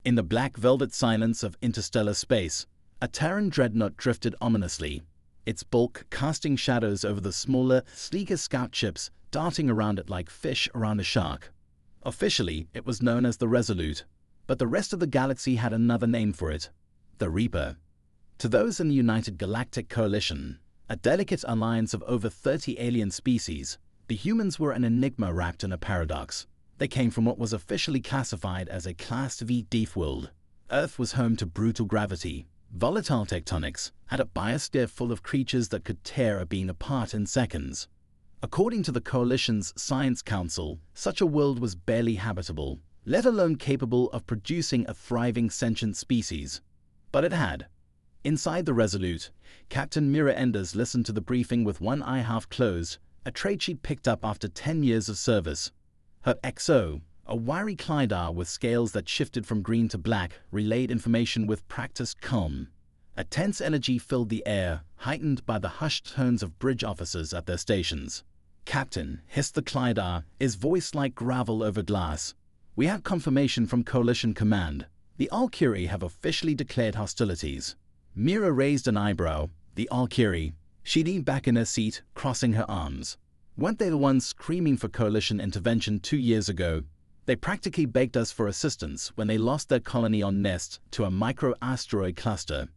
In the black velvet silence of interstellar space, a Terran dreadnought drifted ominously, its bulk casting shadows over the smaller, sleeker scout ships darting around it like fish around a shark. Officially, it was known as the Resolute, but the rest of the galaxy had another name for it, the Reaper. To those in the United Galactic Coalition, a delicate alliance of over 30 alien species, the humans were an enigma wrapped in a paradox. They came from what was officially classified as a Class V deep world. Earth was home to brutal gravity, volatile tectonics, and a biosphere full of creatures that could tear a being apart in seconds. According to the Coalition's Science Council, such a world was barely habitable, let alone capable of producing a thriving sentient species. But it had. Inside the Resolute, Captain Mira Enders listened to the briefing with one eye half closed, a trait she'd picked up after 10 years of service. Her XO, a wiry Klydar with scales that shifted from green to black, relayed information with practiced calm. A tense energy filled the air, heightened by the hushed tones of bridge officers at their stations. "Captain," hissed the Klydar, his voice like gravel over glass. "We have confirmation from Coalition Command. The Alkiri have officially declared hostilities." Mira raised an eyebrow. The Alkiri. She leaned back in her seat, crossing her arms. Weren't they the ones screaming for Coalition intervention 2 years ago? They practically begged us for assistance when they lost their colony on Nest to a micro-asteroid cluster.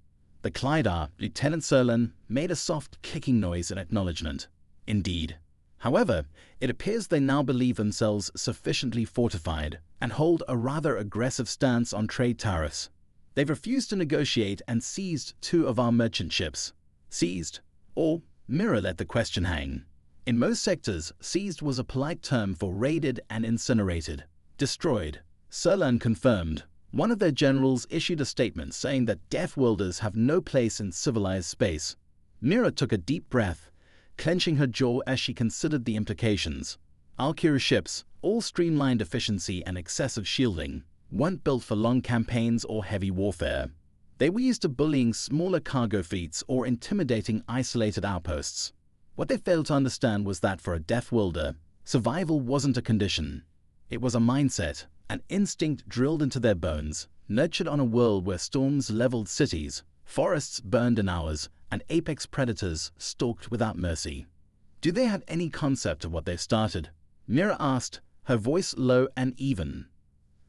The Klydar, Lieutenant Serlan, made a soft clicking noise in acknowledgement. Indeed. However, it appears they now believe themselves sufficiently fortified and hold a rather aggressive stance on trade tariffs. They've refused to negotiate and seized 2 of our merchant ships. Seized? Or Mira let the question hang. In most sectors, seized was a polite term for raided and incinerated. Destroyed. Serlan confirmed. One of their generals issued a statement saying that Deathworlders have no place in civilized space. Mira took a deep breath, clenching her jaw as she considered the implications. Alkira ships, all streamlined efficiency and excessive shielding, weren't built for long campaigns or heavy warfare. They were used to bullying smaller cargo fleets or intimidating isolated outposts. What they failed to understand was that for a Deathworlder, survival wasn't a condition. It was a mindset, an instinct drilled into their bones, nurtured on a world where storms leveled cities, forests burned in hours, and apex predators stalked without mercy. Do they have any concept of what they've started? Mira asked, her voice low and even.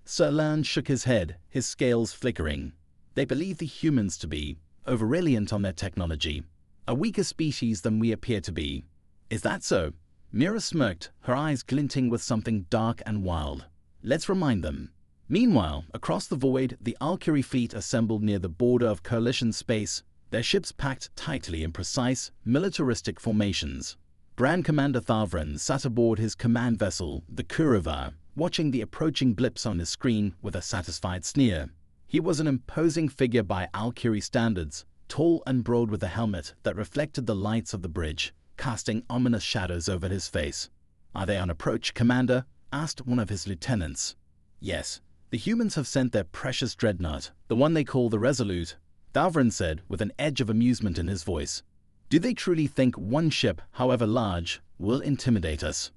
Serlan shook his head, his scales flickering. They believe the humans to be over-reliant on their technology, a weaker species than we appear to be. Is that so? Mira smirked, her eyes glinting with something dark and wild. Let's remind them. Meanwhile, across the void, the Alkiri fleet assembled near the border of Coalition space, their ships packed tightly in precise, militaristic formations. Grand Commander Thalvran sat aboard his command vessel, the Kurivar, watching the approaching blips on his screen with a satisfied sneer. He was an imposing figure by Alkiri standards, tall and broad with a helmet that reflected the lights of the bridge, casting ominous shadows over his face. "Are they on approach, Commander?" asked one of his lieutenants. "Yes, the humans have sent their precious dreadnought, the one they call the Resolute," Thalvran said with an edge of amusement in his voice. "Do they truly think one ship, however large, will intimidate us?"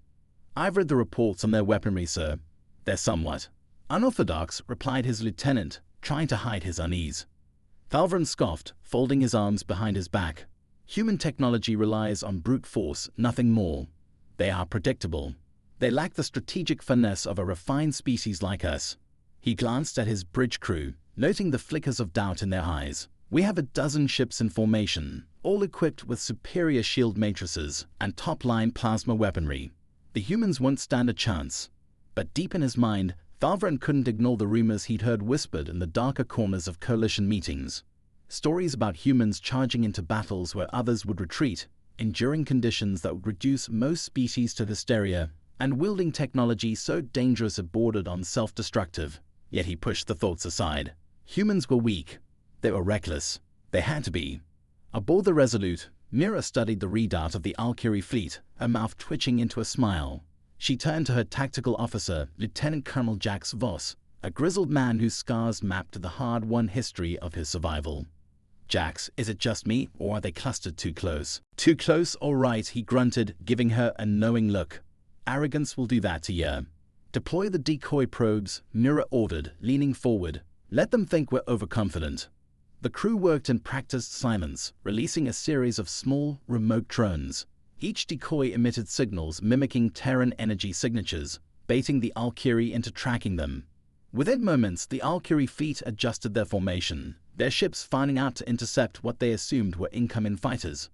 "I've read the reports on their weaponry, sir. They're somewhat unorthodox," replied his lieutenant, trying to hide his unease. Thalvran scoffed, folding his arms behind his back. "Human technology relies on brute force, nothing more. They are predictable. They lack the strategic finesse of a refined species like us." He glanced at his bridge crew, noting the flickers of doubt in their eyes. "We have a dozen ships in formation, all equipped with superior shield matrices and top-line plasma weaponry. The humans won't stand a chance." But deep in his mind, Thalvran couldn't ignore the rumors he'd heard whispered in the darker corners of Coalition meetings. Stories about humans charging into battles where others would retreat, enduring conditions that would reduce most species to hysteria, and wielding technology so dangerous it bordered on self-destructive. Yet he pushed the thoughts aside. Humans were weak. They were reckless. They had to be. Aboard the Resolute, Mira studied the redoubt of the Alkiri fleet, her mouth twitching into a smile. She turned to her tactical officer, Lieutenant Colonel Jax Voss, a grizzled man whose scars mapped the hard-won history of his survival. "Jax, is it just me, or are they clustered too close?" "Too close, all right," he grunted, giving her a knowing look. "Arrogance will do that to you." "Deploy the decoy probes," Mira ordered, leaning forward. Let them think we're overconfident. The crew worked in practiced silence, releasing a series of small, remote drones. Each decoy emitted signals mimicking Terran energy signatures, baiting the Valkyrie into tracking them. Within moments, the Valkyrie fleet adjusted their formation, their ships finding out to intercept what they assumed were incoming fighters.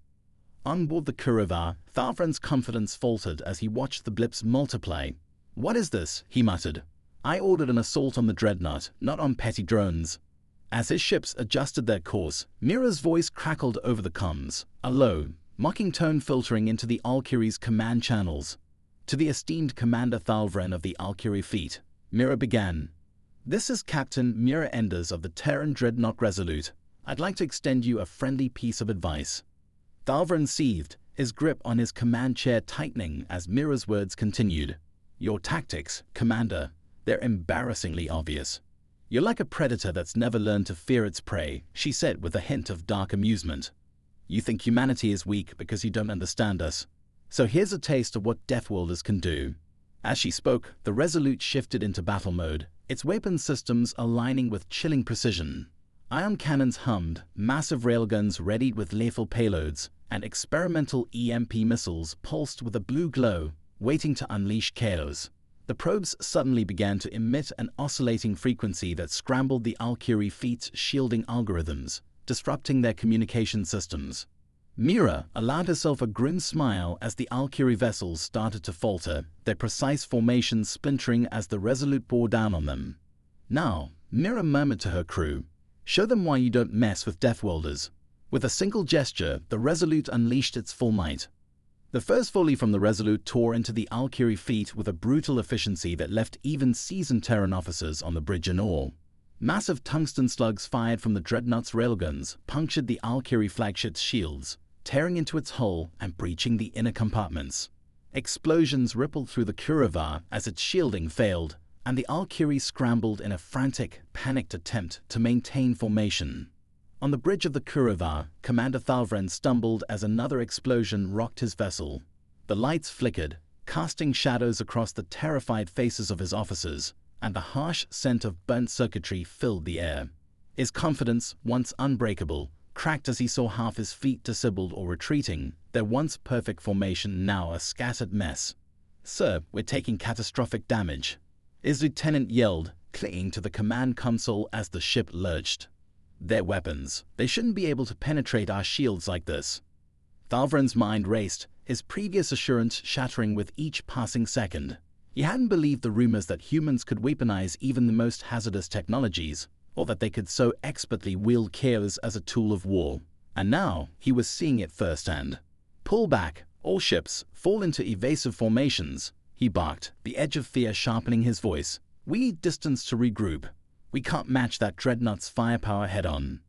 On board the Kuriva, Thalvran's confidence faltered as he watched the blips multiply. "What is this?" he muttered. "I ordered an assault on the dreadnought, not on petty drones." As his ships adjusted their course, Mira's voice crackled over the comms, a low, mocking tone filtering into the Valkyrie's command channels. To the esteemed Commander Thalvran of the Valkyrie fleet, Mira began. "This is Captain Mira Enders of the Terran Dreadnought Resolute. I'd like to extend you a friendly piece of advice." Thalvran seethed, his grip on his command chair tightening as Mira's words continued. "Your tactics, Commander, they're embarrassingly obvious. You're like a predator that's never learned to fear its prey," she said with a hint of dark amusement. "You think humanity is weak because you don't understand us. So here's a taste of what Deathworlders can do." As she spoke, the Resolute shifted into battle mode, its weapon systems aligning with chilling precision. Ion cannons hummed, massive railguns readied with lethal payloads, and experimental EMP missiles pulsed with a blue glow, waiting to unleash chaos. The probes suddenly began to emit an oscillating frequency that scrambled the Valkyrie fleet's shielding algorithms, disrupting their communication systems. Mira allowed herself a grim smile as the Valkyrie vessels started to falter, their precise formations splintering as the Resolute bore down on them. "Now," Mira murmured to her crew, "show them why you don't mess with Deathworlders." With a single gesture, the Resolute unleashed its full might. The first volley from the Resolute tore into the Valkyrie fleet with a brutal efficiency that left even seasoned Terran officers on the bridge in awe. Massive tungsten slugs fired from the Dreadnought's railguns punctured the Valkyrie flagship's shields, tearing into its hull and breaching the inner compartments. Explosions rippled through the Kuriva as its shielding failed, and the Valkyrie scrambled in a frantic, panicked attempt to maintain formation. On the bridge of the Kuriva, Commander Thalvran stumbled as another explosion rocked his vessel. The lights flickered, casting shadows across the terrified faces of his officers, and the harsh scent of burnt circuitry filled the air. His confidence, once unbreakable, cracked as he saw half his fleet disabled or retreating, their once perfect formation now a scattered mess. "Sir, we're taking catastrophic damage," his lieutenant yelled, clinging to the command console as the ship lurched. "Their weapons. They shouldn't be able to penetrate our shields like this." Thalvran's mind raced, his previous assurance shattering with each passing second. He hadn't believed the rumors that humans could weaponize even the most hazardous technologies, or that they could so expertly wield chaos as a tool of war. And now he was seeing it firsthand. "Pull back, all ships, fall into evasive formations," he barked, the edge of fear sharpening his voice. "We need distance to regroup. We can't match that dreadnought's firepower head-on."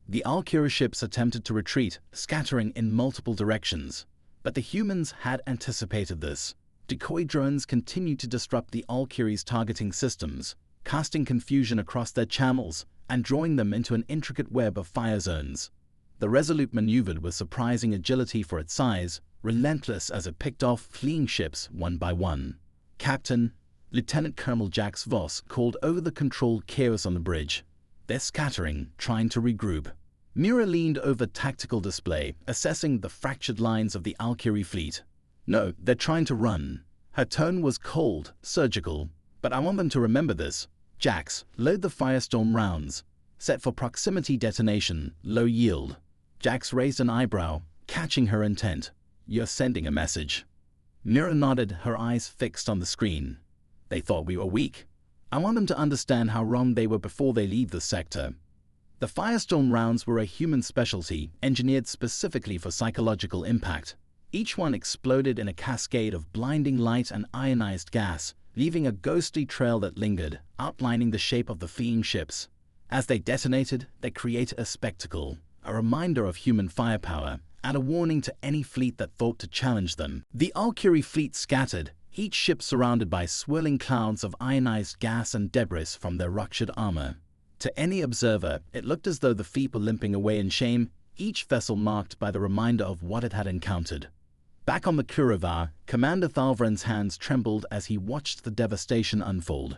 The Valkyrie ships attempted to retreat, scattering in multiple directions. But the humans had anticipated this. Decoy drones continued to disrupt the Valkyrie's targeting systems, casting confusion across their channels and drawing them into an intricate web of fire zones. The Resolute maneuvered with surprising agility for its size, relentless as it picked off fleeing ships one by one. "Captain," Lieutenant Colonel Jax Voss called over the controlled chaos on the bridge. "They're scattering, trying to regroup." Mira leaned over tactical display, assessing the fractured lines of the Valkyrie fleet. "No, they're trying to run." Her tone was cold, surgical. "But I want them to remember this. Jax, load the Firestorm rounds. Set for proximity detonation, low yield." Jax raised an eyebrow, catching her intent. "You're sending a message." Mira nodded, her eyes fixed on the screen. "They thought we were weak. I want them to understand how wrong they were before they leave the sector." The Firestorm rounds were a human specialty, engineered specifically for psychological impact. Each one exploded in a cascade of blinding light and ionized gas, leaving a ghostly trail that lingered, outlining the shape of the fleeing ships. As they detonated, they created a spectacle, a reminder of human firepower, and a warning to any fleet that thought to challenge them. The Valkyrie fleet scattered, each ship surrounded by swirling clouds of ionized gas and debris from their ruptured armor. To any observer, it looked as though the fleet were limping away in shame, each vessel marked by the reminder of what it had encountered. Back on the Kuriva, Commander Thalvran's hands trembled as he watched the devastation unfold.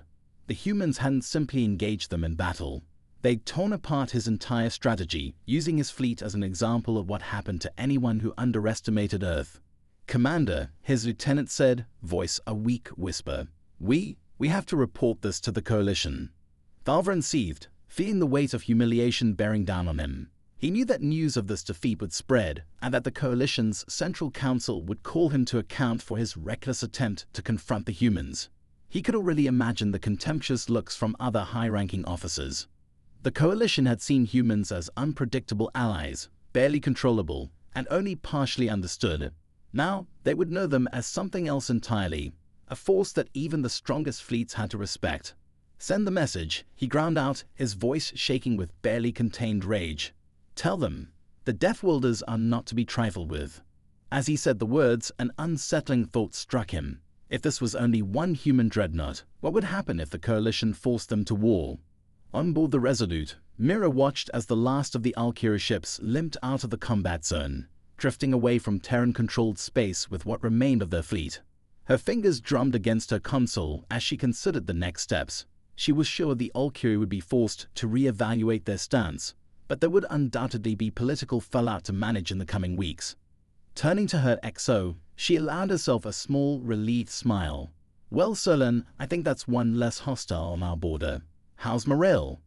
The humans hadn't simply engaged them in battle. They'd torn apart his entire strategy, using his fleet as an example of what happened to anyone who underestimated Earth. "Commander," his lieutenant said, voice a weak whisper. We have to report this to the coalition." Thalvrin seethed, feeling the weight of humiliation bearing down on him. He knew that news of this defeat would spread, and that the coalition's central council would call him to account for his reckless attempt to confront the humans. He could already imagine the contemptuous looks from other high-ranking officers. The coalition had seen humans as unpredictable allies, barely controllable, and only partially understood. Now, they would know them as something else entirely, a force that even the strongest fleets had to respect. "Send the message," he ground out, his voice shaking with barely contained rage. "Tell them, the Deathworlders are not to be trifled with." As he said the words, an unsettling thought struck him. If this was only one human dreadnought, what would happen if the coalition forced them to war? On board the Resolute, Mira watched as the last of the Alkira ships limped out of the combat zone, drifting away from Terran-controlled space with what remained of their fleet. Her fingers drummed against her console as she considered the next steps. She was sure the Alkiri would be forced to re-evaluate their stance, but there would undoubtedly be political fallout to manage in the coming weeks. Turning to her XO, she allowed herself a small, relieved smile. "Well, Solan, I think that's one less hostile on our border. How's morale?"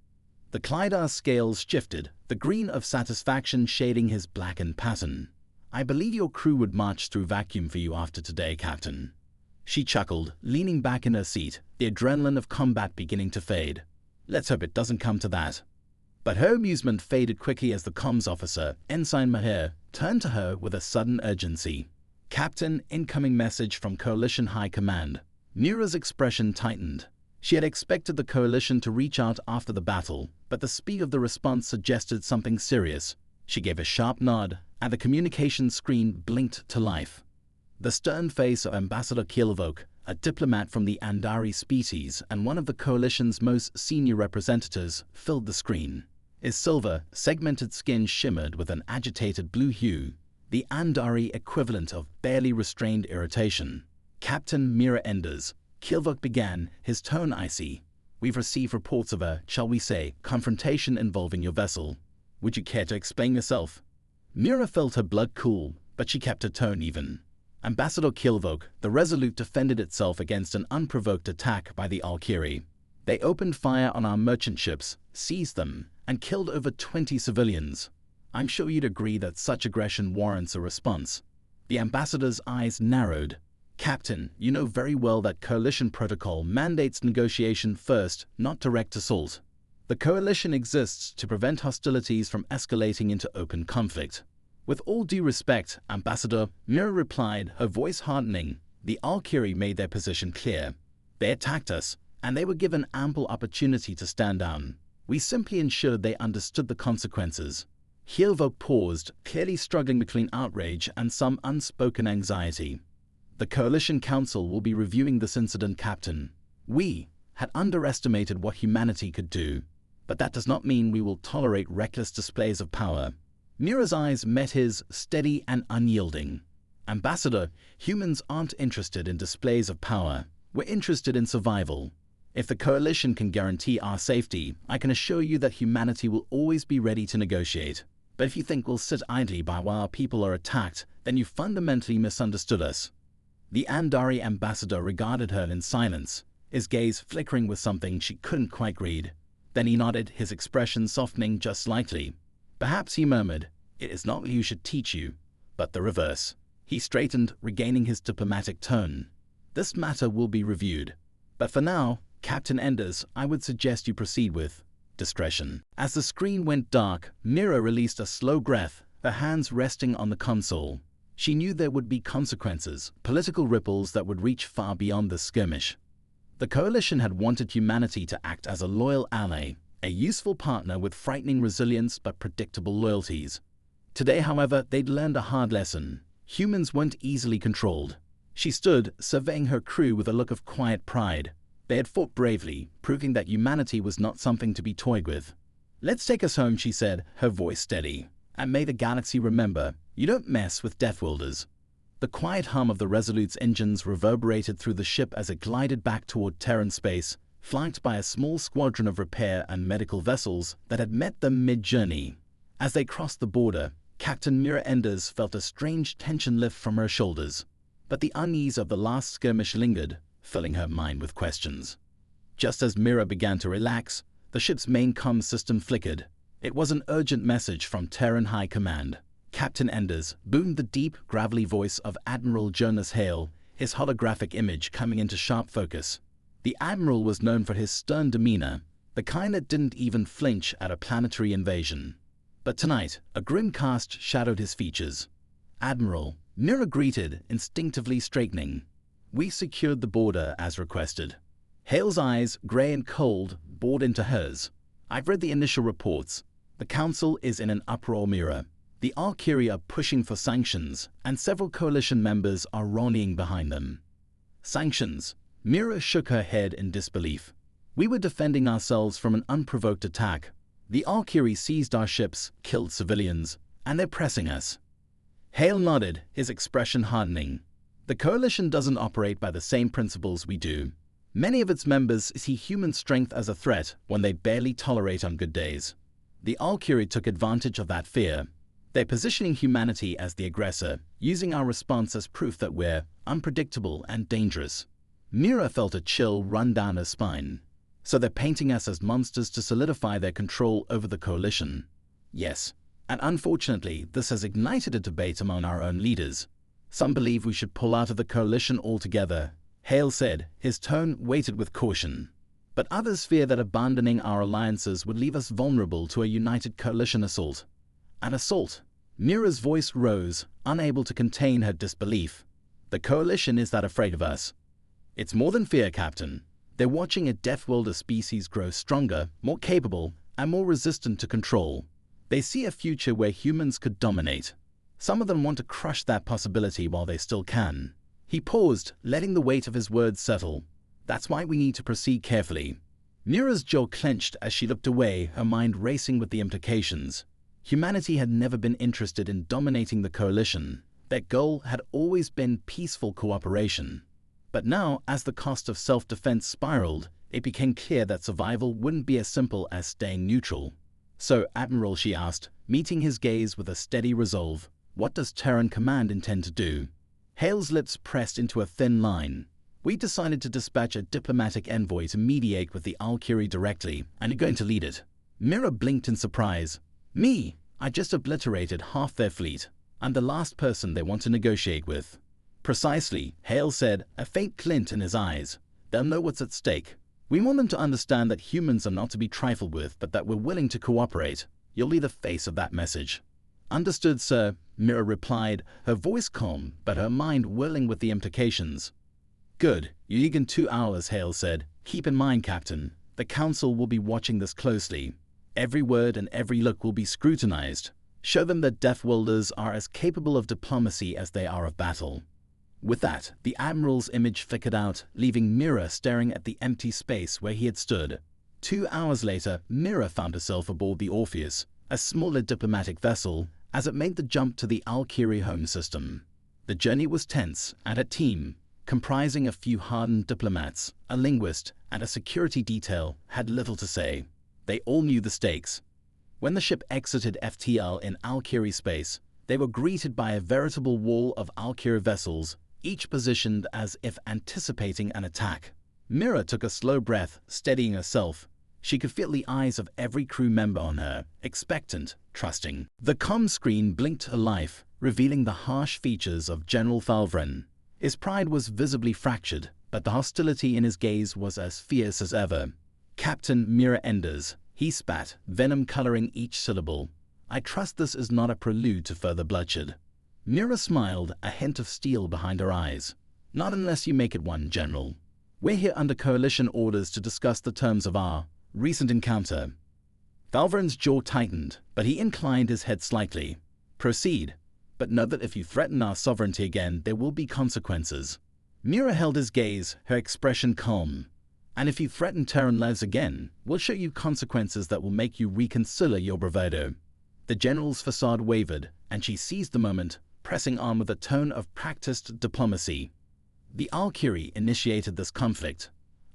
The Clydar's scales shifted, the green of satisfaction shading his blackened pattern. "I believe your crew would march through vacuum for you after today, Captain." She chuckled, leaning back in her seat, the adrenaline of combat beginning to fade. "Let's hope it doesn't come to that." But her amusement faded quickly as the comms officer, Ensign Maher, turned to her with a sudden urgency. "Captain, incoming message from Coalition High Command." Mira's expression tightened. She had expected the Coalition to reach out after the battle, but the speed of the response suggested something serious. She gave a sharp nod, and the communication screen blinked to life. The stern face of Ambassador Kilvok, a diplomat from the Andari species and one of the Coalition's most senior representatives, filled the screen. His silver, segmented skin shimmered with an agitated blue hue, the Andari equivalent of barely restrained irritation. "Captain Mira Enders," Kilvok began, his tone icy. "We've received reports of a, shall we say, confrontation involving your vessel. Would you care to explain yourself?" Mira felt her blood cool, but she kept her tone even. "Ambassador Kilvok, the Resolute defended itself against an unprovoked attack by the Alkiri. They opened fire on our merchant ships, seized them, and killed over 20 civilians. I'm sure you'd agree that such aggression warrants a response." The ambassador's eyes narrowed. "Captain, you know very well that Coalition protocol mandates negotiation first, not direct assault. The Coalition exists to prevent hostilities from escalating into open conflict." "With all due respect, Ambassador," Mira replied, her voice hardening, "the Alkiri made their position clear. They attacked us, and they were given ample opportunity to stand down. We simply ensured they understood the consequences." Kilvok paused, clearly struggling between outrage and some unspoken anxiety. "The Coalition Council will be reviewing this incident, Captain. We had underestimated what humanity could do, but that does not mean we will tolerate reckless displays of power." Mira's eyes met his, steady and unyielding. "Ambassador, humans aren't interested in displays of power. We're interested in survival. If the Coalition can guarantee our safety, I can assure you that humanity will always be ready to negotiate. But if you think we'll sit idly by while our people are attacked, then you fundamentally misunderstood us." The Andari ambassador regarded her in silence, his gaze flickering with something she couldn't quite read. Then he nodded, his expression softening just slightly. "Perhaps," he murmured, "it is not you should teach you, but the reverse." He straightened, regaining his diplomatic tone. "This matter will be reviewed. But for now, Captain Enders, I would suggest you proceed with discretion." As the screen went dark, Mira released a slow breath, her hands resting on the console. She knew there would be consequences, political ripples that would reach far beyond this skirmish. The Coalition had wanted humanity to act as a loyal ally, a useful partner with frightening resilience but predictable loyalties. Today, however, they'd learned a hard lesson. Humans weren't easily controlled. She stood, surveying her crew with a look of quiet pride. They had fought bravely, proving that humanity was not something to be toyed with. "Let's take us home," she said, her voice steady. "And may the galaxy remember, you don't mess with Deathworlders." The quiet hum of the Resolute's engines reverberated through the ship as it glided back toward Terran space, flanked by a small squadron of repair and medical vessels that had met them mid-journey. As they crossed the border, Captain Mira Enders felt a strange tension lift from her shoulders, but the unease of the last skirmish lingered, filling her mind with questions. Just as Mira began to relax, the ship's main comm system flickered. It was an urgent message from Terran High Command. Captain Enders boomed the deep, gravelly voice of Admiral Jonas Hale, his holographic image coming into sharp focus. The Admiral was known for his stern demeanor, the kind that didn't even flinch at a planetary invasion. But tonight, a grim cast shadowed his features. "Admiral," Mira greeted, instinctively straightening. "We secured the border as requested." Hale's eyes, grey and cold, bored into hers. "I've read the initial reports. The Council is in an uproar, Mira. The Alkiri are pushing for sanctions, and several coalition members are rallying behind them." "Sanctions?" Mira shook her head in disbelief. "We were defending ourselves from an unprovoked attack. The Alkiri seized our ships, killed civilians, and they're pressing us." Hale nodded, his expression hardening. "The Coalition doesn't operate by the same principles we do. Many of its members see human strength as a threat when they barely tolerate on good days. The Alkiri took advantage of that fear. They're positioning humanity as the aggressor, using our response as proof that we're unpredictable and dangerous." Mira felt a chill run down her spine. "So they're painting us as monsters to solidify their control over the Coalition." "Yes, and unfortunately, this has ignited a debate among our own leaders. Some believe we should pull out of the Coalition altogether," Hale said, his tone weighted with caution. "But others fear that abandoning our alliances would leave us vulnerable to a united Coalition assault." "An assault?" Mira's voice rose, unable to contain her disbelief. "The Coalition is that afraid of us." "It's more than fear, Captain. They're watching a Deathworlder species grow stronger, more capable, and more resistant to control. They see a future where humans could dominate. Some of them want to crush that possibility while they still can." He paused, letting the weight of his words settle. "That's why we need to proceed carefully." Mira's jaw clenched as she looked away, her mind racing with the implications. Humanity had never been interested in dominating the Coalition. Their goal had always been peaceful cooperation. But now, as the cost of self-defense spiraled, it became clear that survival wouldn't be as simple as staying neutral. "So, Admiral," she asked, meeting his gaze with a steady resolve, "what does Terran Command intend to do?" Hale's lips pressed into a thin line. "We decided to dispatch a diplomatic envoy to mediate with the Alkiri directly, and you're going to lead it." Mira blinked in surprise. "Me? I just obliterated half their fleet. I'm the last person they want to negotiate with." "Precisely," Hale said, a faint glint in his eyes. "They'll know what's at stake. We want them to understand that humans are not to be trifled with, but that we're willing to cooperate. You'll be the face of that message." "Understood, sir," Mira replied, her voice calm, but her mind whirling with the implications. "Good. You leave in 2 hours," Hale said. "Keep in mind, Captain, the Council will be watching this closely. Every word and every look will be scrutinized. Show them that Deathworlders are as capable of diplomacy as they are of battle." With that, the Admiral's image flickered out, leaving Mira staring at the empty space where he had stood. 2 hours later, Mira found herself aboard the Orpheus, a smaller diplomatic vessel, as it made the jump to the Alkiri home system. The journey was tense, and her team, comprising a few hardened diplomats, a linguist, and a security detail, had little to say. They all knew the stakes. When the ship exited FTL in Alkiri space, they were greeted by a veritable wall of Alkiri vessels, each positioned as if anticipating an attack. Mira took a slow breath, steadying herself. She could feel the eyes of every crew member on her, expectant, trusting. The comm screen blinked to life, revealing the harsh features of General Falvren. His pride was visibly fractured, but the hostility in his gaze was as fierce as ever. "Captain Mira Enders," he spat, venom coloring each syllable. "I trust this is not a prelude to further bloodshed." Mira smiled, a hint of steel behind her eyes. "Not unless you make it one, General. We're here under Coalition orders to discuss the terms of our recent encounter." Falvren's jaw tightened, but he inclined his head slightly. "Proceed, but know that if you threaten our sovereignty again, there will be consequences." Mira held his gaze, her expression calm. "And if you threaten Terran lives again, we'll show you consequences that will make you reconsider your bravado." The General's facade wavered, and she seized the moment, pressing on with a tone of practiced diplomacy. "The Alkiri initiated this conflict.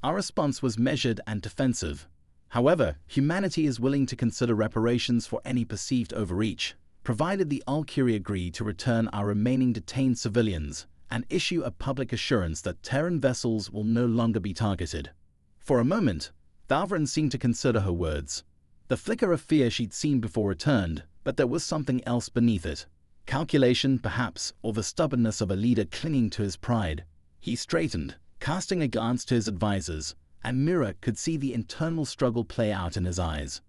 Our response was measured and defensive. However, humanity is willing to consider reparations for any perceived overreach, provided the Alkiri agree to return our remaining detained civilians and issue a public assurance that Terran vessels will no longer be targeted. For a moment, Valvrin seemed to consider her words. The flicker of fear she'd seen before returned, but there was something else beneath it. Calculation, perhaps, or the stubbornness of a leader clinging to his pride. He straightened, casting a glance to his advisors, and Mira could see the internal struggle play out in his eyes.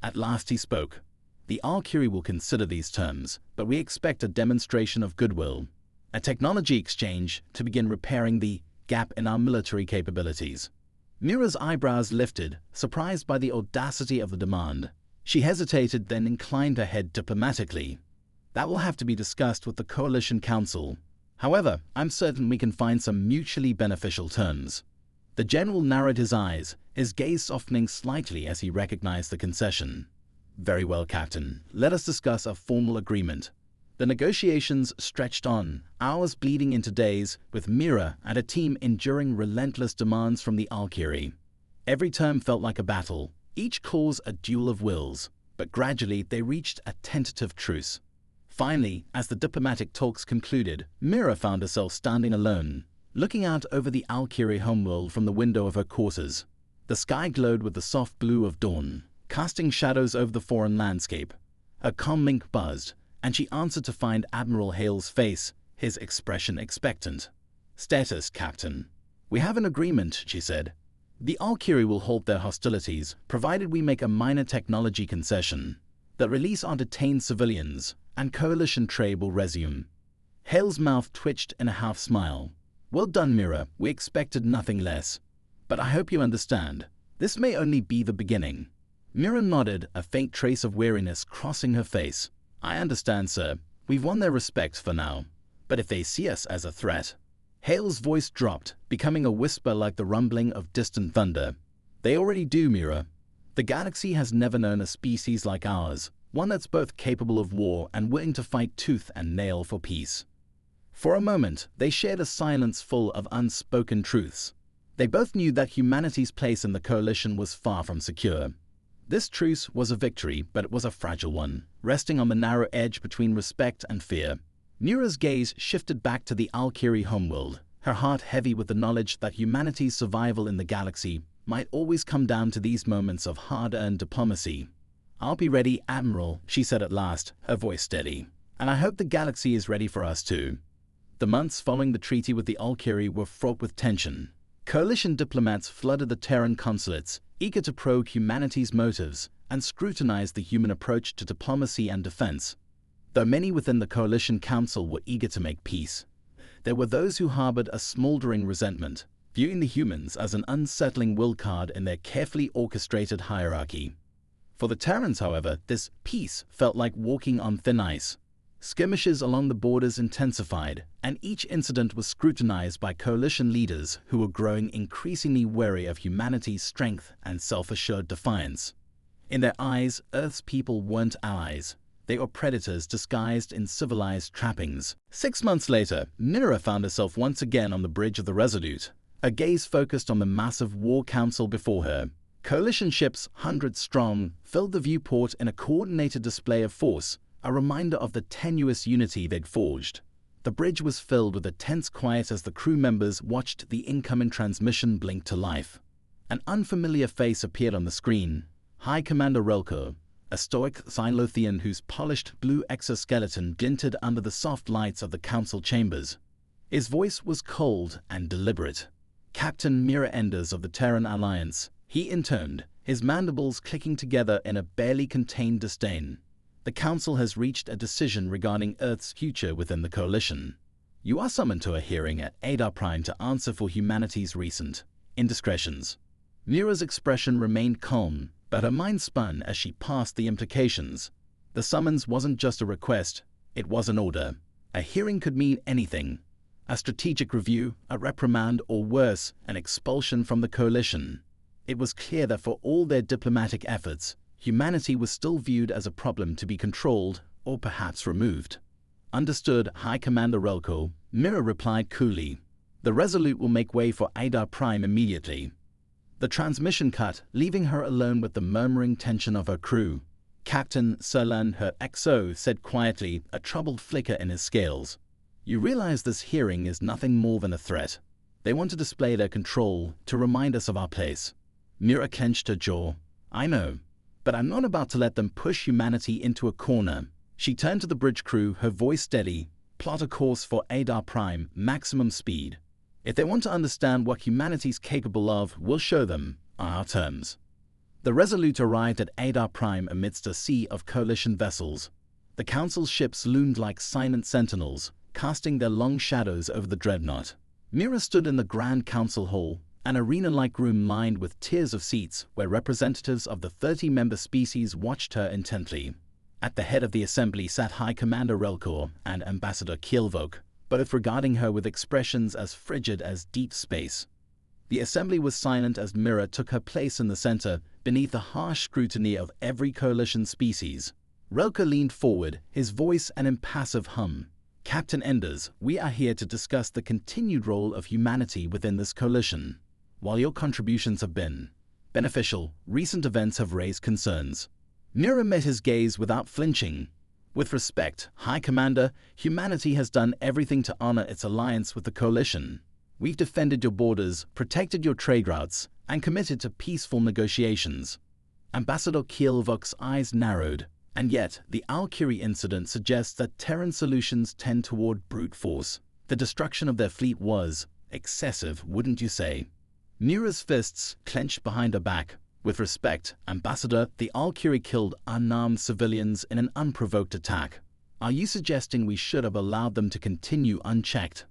At last he spoke. The Alkiri will consider these terms, but we expect a demonstration of goodwill, a technology exchange to begin repairing the gap in our military capabilities. Mira's eyebrows lifted, surprised by the audacity of the demand. She hesitated, then inclined her head diplomatically. That will have to be discussed with the Coalition Council. However, I'm certain we can find some mutually beneficial terms. The general narrowed his eyes, his gaze softening slightly as he recognized the concession. Very well, Captain. Let us discuss a formal agreement. The negotiations stretched on, hours bleeding into days, with Mira and a team enduring relentless demands from the Alkiri. Every term felt like a battle, each cause a duel of wills, but gradually they reached a tentative truce. Finally, as the diplomatic talks concluded, Mira found herself standing alone, looking out over the Alkiri homeworld from the window of her quarters. The sky glowed with the soft blue of dawn, casting shadows over the foreign landscape. A comlink buzzed, and she answered to find Admiral Hale's face, his expression expectant. "Status, Captain. We have an agreement," she said. "The Alkiri will halt their hostilities, provided we make a minor technology concession. They'll release our detained civilians, and Coalition trade will resume." Hale's mouth twitched in a half-smile. "Well done, Mira. We expected nothing less. But I hope you understand. This may only be the beginning." Mira nodded, a faint trace of weariness crossing her face. "I understand, sir. We've won their respect for now. But if they see us as a threat..." Hale's voice dropped, becoming a whisper like the rumbling of distant thunder. "They already do, Mira. The galaxy has never known a species like ours, one that's both capable of war and willing to fight tooth and nail for peace." For a moment, they shared a silence full of unspoken truths. They both knew that humanity's place in the Coalition was far from secure. This truce was a victory, but it was a fragile one, resting on the narrow edge between respect and fear. Mira's gaze shifted back to the Alkiri homeworld, her heart heavy with the knowledge that humanity's survival in the galaxy might always come down to these moments of hard-earned diplomacy. "I'll be ready, Admiral," she said at last, her voice steady. "And I hope the galaxy is ready for us too." The months following the treaty with the Alkiri were fraught with tension. Coalition diplomats flooded the Terran consulates, eager to probe humanity's motives and scrutinize the human approach to diplomacy and defense. Though many within the Coalition Council were eager to make peace, there were those who harbored a smoldering resentment, viewing the humans as an unsettling wildcard in their carefully orchestrated hierarchy. For the Terrans, however, this peace felt like walking on thin ice. Skirmishes along the borders intensified, and each incident was scrutinized by coalition leaders who were growing increasingly wary of humanity's strength and self-assured defiance. In their eyes, Earth's people weren't allies. They were predators disguised in civilized trappings. 6 months later, Mira found herself once again on the bridge of the Resolute, her gaze focused on the massive war council before her. Coalition ships, hundreds strong, filled the viewport in a coordinated display of force, a reminder of the tenuous unity they'd forged. The bridge was filled with a tense quiet as the crew members watched the incoming transmission blink to life. An unfamiliar face appeared on the screen. High Commander Relko, a stoic Xylothian whose polished blue exoskeleton glinted under the soft lights of the council chambers. His voice was cold and deliberate. "Captain Mira Enders of the Terran Alliance," he intoned, his mandibles clicking together in a barely contained disdain. "The Council has reached a decision regarding Earth's future within the Coalition. You are summoned to a hearing at Adar Prime to answer for humanity's recent indiscretions." Mira's expression remained calm, but her mind spun as she passed the implications. The summons wasn't just a request, it was an order. A hearing could mean anything. A strategic review, a reprimand, or worse, an expulsion from the Coalition. It was clear that for all their diplomatic efforts, humanity was still viewed as a problem to be controlled or perhaps removed. "Understood, High Commander Relko," Mira replied coolly. "The Resolute will make way for Adar Prime immediately." The transmission cut, leaving her alone with the murmuring tension of her crew. Captain Serlan, her XO, said quietly, a troubled flicker in his scales. You realize this hearing is nothing more than a threat. They want to display their control, to remind us of our place. Mira clenched her jaw. I know, but I'm not about to let them push humanity into a corner. She turned to the bridge crew, her voice steady. Plot a course for Adar Prime, maximum speed. If they want to understand what humanity's capable of, we'll show them, on our terms. The Resolute arrived at Adar Prime amidst a sea of coalition vessels. The Council's ships loomed like silent sentinels, casting their long shadows over the dreadnought. Mira stood in the Grand Council Hall, an arena-like room lined with tiers of seats where representatives of the 30-member species watched her intently. At the head of the assembly sat High Commander Relkor and Ambassador Kielvok, both regarding her with expressions as frigid as deep space. The assembly was silent as Mira took her place in the center, beneath the harsh scrutiny of every coalition species. Relkor leaned forward, his voice an impassive hum. Captain Enders, we are here to discuss the continued role of humanity within this coalition. While your contributions have been beneficial, recent events have raised concerns. Mira met his gaze without flinching. With respect, High Commander, humanity has done everything to honor its alliance with the Coalition. We've defended your borders, protected your trade routes, and committed to peaceful negotiations. Ambassador Kielvok's eyes narrowed, and yet the Alkiri incident suggests that Terran solutions tend toward brute force. The destruction of their fleet was excessive, wouldn't you say? Mira's fists clenched behind her back. With respect, Ambassador, the Alkiri killed unarmed civilians in an unprovoked attack. Are you suggesting we should have allowed them to continue unchecked?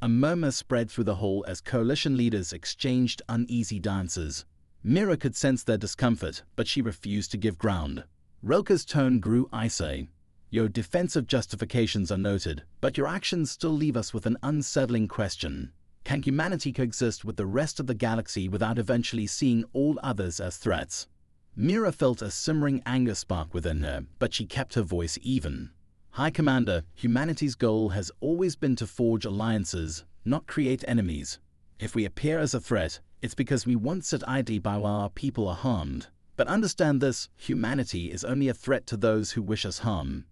A murmur spread through the hall as coalition leaders exchanged uneasy dances. Mira could sense their discomfort, but she refused to give ground. Relkor's tone grew icy. Your defensive justifications are noted, but your actions still leave us with an unsettling question. Can humanity coexist with the rest of the galaxy without eventually seeing all others as threats? Mira felt a simmering anger spark within her, but she kept her voice even. High Commander, humanity's goal has always been to forge alliances, not create enemies. If we appear as a threat, it's because we won't sit idly by while our people are harmed. But understand this, humanity is only a threat to those who wish us harm.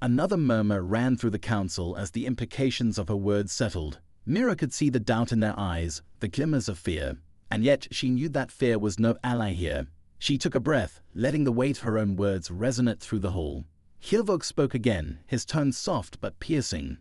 Another murmur ran through the council as the implications of her words settled. Mira could see the doubt in their eyes, the glimmers of fear, and yet she knew that fear was no ally here. She took a breath, letting the weight of her own words resonate through the hall. Kielvok spoke again, his tone soft but piercing.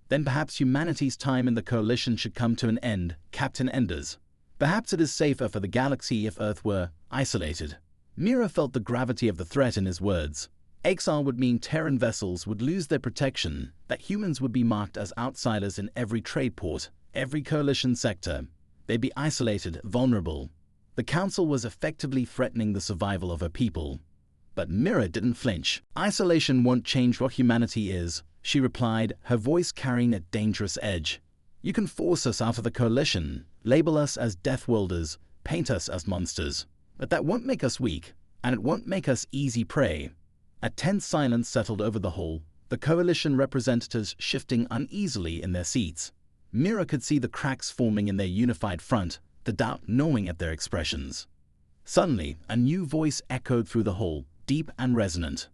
Then perhaps humanity's time in the coalition should come to an end, Captain Enders. Perhaps it is safer for the galaxy if Earth were isolated. Mira felt the gravity of the threat in his words. Exile would mean Terran vessels would lose their protection, that humans would be marked as outsiders in every trade port, every coalition sector. They'd be isolated, vulnerable. The Council was effectively threatening the survival of her people. But Mira didn't flinch. Isolation won't change what humanity is, she replied, her voice carrying a dangerous edge. You can force us out of the coalition, label us as Deathworlders, paint us as monsters. But that won't make us weak, and it won't make us easy prey. A tense silence settled over the hall, the coalition representatives shifting uneasily in their seats. Mira could see the cracks forming in their unified front, the doubt gnawing at their expressions. Suddenly, a new voice echoed through the hall, deep and resonant.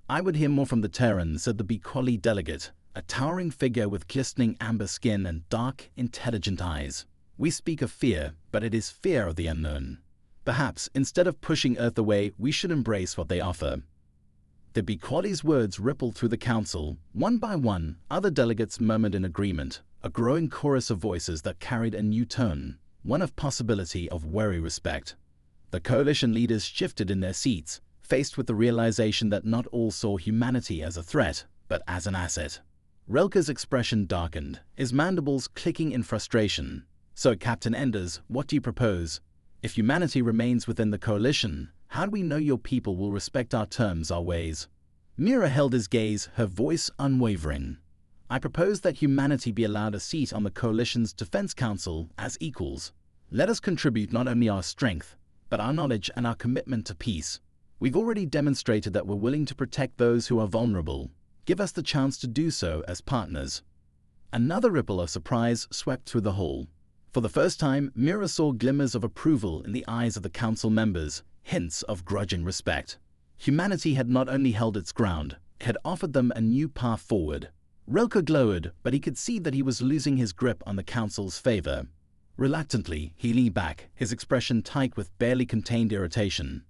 I would hear more from the Terran, said the Bikoli delegate, a towering figure with glistening amber skin and dark, intelligent eyes. We speak of fear, but it is fear of the unknown. Perhaps, instead of pushing Earth away, we should embrace what they offer. The Bikoli's words rippled through the council. One by one, other delegates murmured in agreement, a growing chorus of voices that carried a new tone, one of possibility, of wary respect. The coalition leaders shifted in their seats, faced with the realization that not all saw humanity as a threat, but as an asset. Relkor's expression darkened, his mandibles clicking in frustration. So, Captain Enders, what do you propose? If humanity remains within the coalition, how do we know your people will respect our terms, our ways? Mira held his gaze, her voice unwavering. I propose that humanity be allowed a seat on the Coalition's Defense Council as equals. Let us contribute not only our strength, but our knowledge and our commitment to peace. We've already demonstrated that we're willing to protect those who are vulnerable. Give us the chance to do so as partners. Another ripple of surprise swept through the hall. For the first time, Mira saw glimmers of approval in the eyes of the council members, hints of grudging respect. Humanity had not only held its ground, it had offered them a new path forward. Rilke glowered, but he could see that he was losing his grip on the council's favor. Reluctantly, he leaned back, his expression tight with barely contained irritation.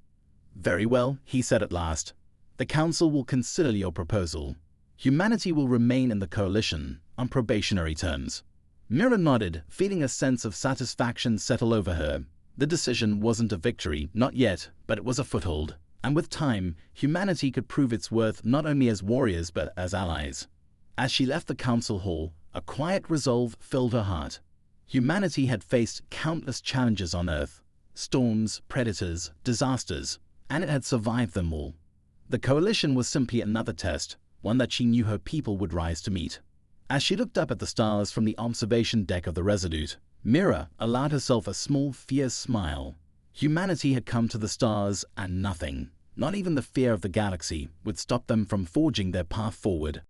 "Very well," he said at last. "The council will consider your proposal. Humanity will remain in the coalition, on probationary terms." Mira nodded, feeling a sense of satisfaction settle over her. The decision wasn't a victory, not yet, but it was a foothold. And with time, humanity could prove its worth not only as warriors but as allies. As she left the council hall, a quiet resolve filled her heart. Humanity had faced countless challenges on Earth, storms, predators, disasters, and it had survived them all. The coalition was simply another test, one that she knew her people would rise to meet. As she looked up at the stars from the observation deck of the Resolute, Mira allowed herself a small, fierce smile. Humanity had come to the stars, and nothing, not even the fear of the galaxy, would stop them from forging their path forward.